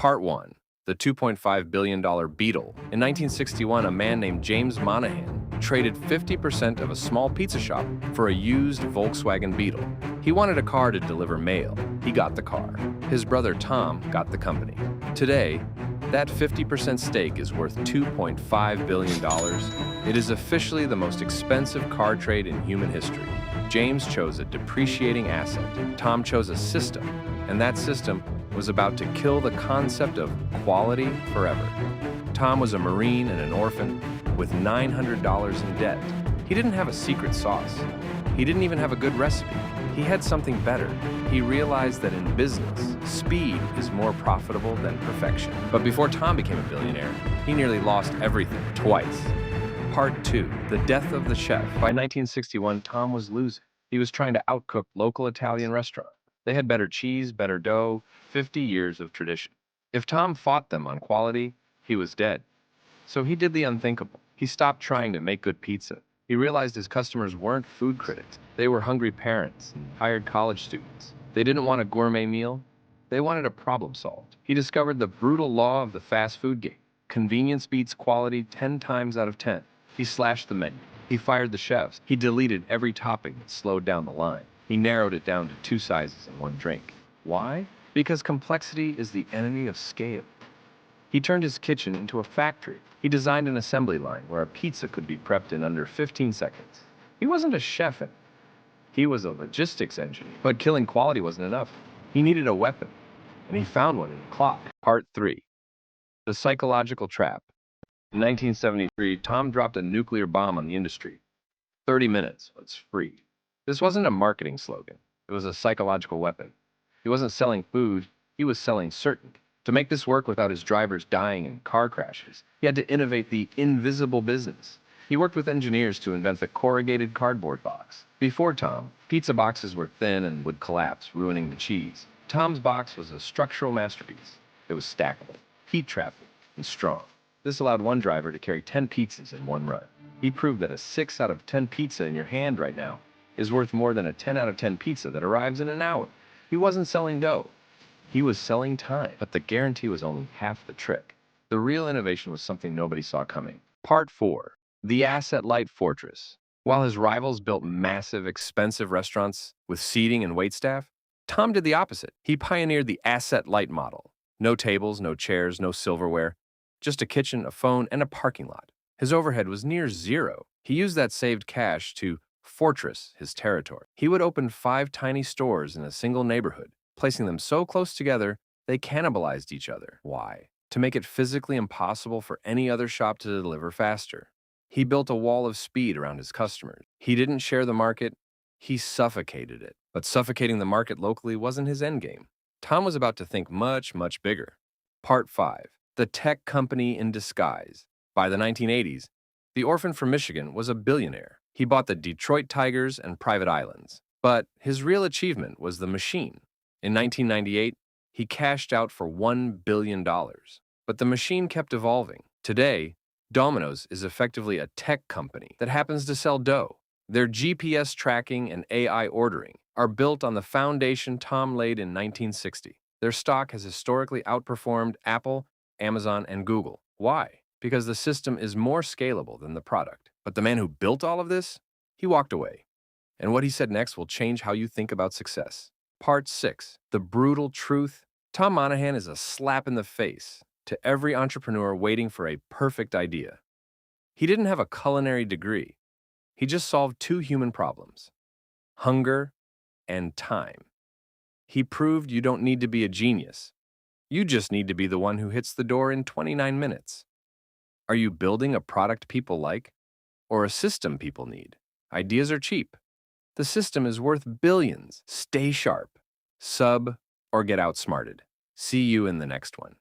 Part 1. The $2.5 billion Beetle. In 1961, a man named James Monaghan traded 50% of a small pizza shop for a used Volkswagen Beetle. He wanted a car to deliver mail. He got the car. His brother Tom got the company. Today, that 50% stake is worth $2.5 billion. It is officially the most expensive car trade in human history. James chose a depreciating asset. Tom chose a system, and that system was about to kill the concept of quality forever. Tom was a Marine and an orphan with $900 in debt. He didn't have a secret sauce. He didn't even have a good recipe. He had something better. He realized that in business, speed is more profitable than perfection. But before Tom became a billionaire, he nearly lost everything twice. Part 2. The Death of the Chef. By 1961, Tom was losing. He was trying to outcook local Italian restaurants. They had better cheese, better dough, 50 years of tradition. If Tom fought them on quality, he was dead. So he did the unthinkable. He stopped trying to make good pizza. He realized his customers weren't food critics. They were hungry parents and hired college students. They didn't want a gourmet meal. They wanted a problem solved. He discovered the brutal law of the fast food game. Convenience beats quality 10 times out of 10. He slashed the menu. He fired the chefs. He deleted every topping that slowed down the line. He narrowed it down to 2 sizes and 1 drink. Why? Because complexity is the enemy of scale. He turned his kitchen into a factory. He designed an assembly line where a pizza could be prepped in under 15 seconds. He wasn't a chef. He was a logistics engineer. But killing quality wasn't enough. He needed a weapon, and he found one in the clock. Part 3. The Psychological Trap. In 1973, Tom dropped a nuclear bomb on the industry. 30 minutes, it's free. This wasn't a marketing slogan. It was a psychological weapon. He wasn't selling food, he was selling certainty. To make this work without his drivers dying in car crashes, he had to innovate the invisible business. He worked with engineers to invent the corrugated cardboard box. Before Tom, pizza boxes were thin and would collapse, ruining the cheese. Tom's box was a structural masterpiece. It was stackable, heat-trapping, and strong. This allowed one driver to carry 10 pizzas in one run. He proved that a 6 out of 10 pizza in your hand right now is worth more than a 10 out of 10 pizza that arrives in an hour. He wasn't selling dough. He was selling time, but the guarantee was only half the trick. The real innovation was something nobody saw coming. Part 4. The Asset-Light Fortress. While his rivals built massive, expensive restaurants with seating and waitstaff, Tom did the opposite. He pioneered the asset-light model. No tables, no chairs, no silverware, just a kitchen, a phone, and a parking lot. His overhead was near zero. He used that saved cash to fortress his territory. He would open 5 tiny stores in a single neighborhood, placing them so close together they cannibalized each other. Why? To make it physically impossible for any other shop to deliver faster. He built a wall of speed around his customers. He didn't share the market, he suffocated it. But suffocating the market locally wasn't his endgame. Tom was about to think much, much bigger. Part 5. The Tech Company in Disguise. By the 1980s, the orphan from Michigan was a billionaire. He bought the Detroit Tigers and private islands. But his real achievement was the machine. In 1998, he cashed out for $1 billion. But the machine kept evolving. Today, Domino's is effectively a tech company that happens to sell dough. Their GPS tracking and AI ordering are built on the foundation Tom laid in 1960. Their stock has historically outperformed Apple, Amazon, and Google. Why? Because the system is more scalable than the product. But the man who built all of this, he walked away. And what he said next will change how you think about success. Part 6. The Brutal Truth. Tom Monaghan is a slap in the face to every entrepreneur waiting for a perfect idea. He didn't have a culinary degree. He just solved 2 human problems: hunger and time. He proved you don't need to be a genius. You just need to be the one who hits the door in 29 minutes. Are you building a product people like, or a system people need? Ideas are cheap. The system is worth billions. Stay sharp, sub, or get outsmarted. See you in the next one.